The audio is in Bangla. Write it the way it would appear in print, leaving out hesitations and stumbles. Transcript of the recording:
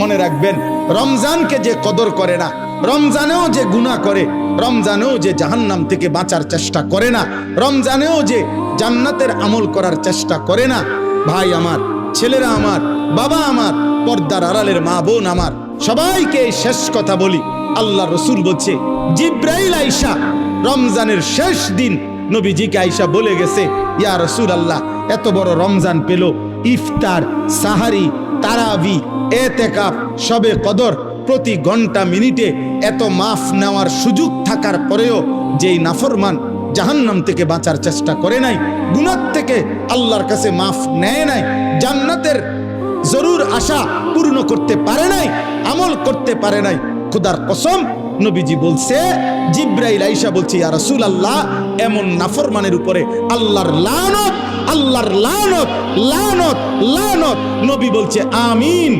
মনে রাখবেন, রমজানকে যে কদর করে না, রমজানেও যে গুনাহ করে, রমজানেও যে জাহান্নাম থেকে বাঁচার চেষ্টা করে না, রমজানেও যে জান্নাতের আমল করার চেষ্টা করে না, ভাই আমার, ছেলেরা আমার, বাবা আমার, পর্দার আড়ালের মা বোন আমার, সবাইকে এই শেষ কথা বলি। আল্লাহ রসুল বলছে, জিব্রাইল আইসা রমজানের শেষ দিন নবীজিকে আইসা বলে গেছে, ইয়া রাসূলুল্লাহ, এত বড় রমজান পেল, ইফতার, সাহারি, তারাবি, এতেকাফ, শবে কদর, প্রতি ঘন্টা মিনিটে এত মাফ নেওয়ার সুযোগ থাকার পরেও যেই নাফরমান জাহান্নাম থেকে বাঁচার চেষ্টা করে নাই, গুনাহ থেকে আল্লাহর কাছে মাফ নেয় নাই, জান্নাতের জরুর আশা পূর্ণ করতে পারে নাই, আমল করতে পারে নাই, খোদার কসম নবীজি বলছে, জিব্রাইল আইসা বলছে, ইয়া রাসূলুল্লাহ, এমন নাফরমানের উপরে আল্লাহর লানত, আল্লাহর লানত, লানত, লানত। নবী বলছে আমিন।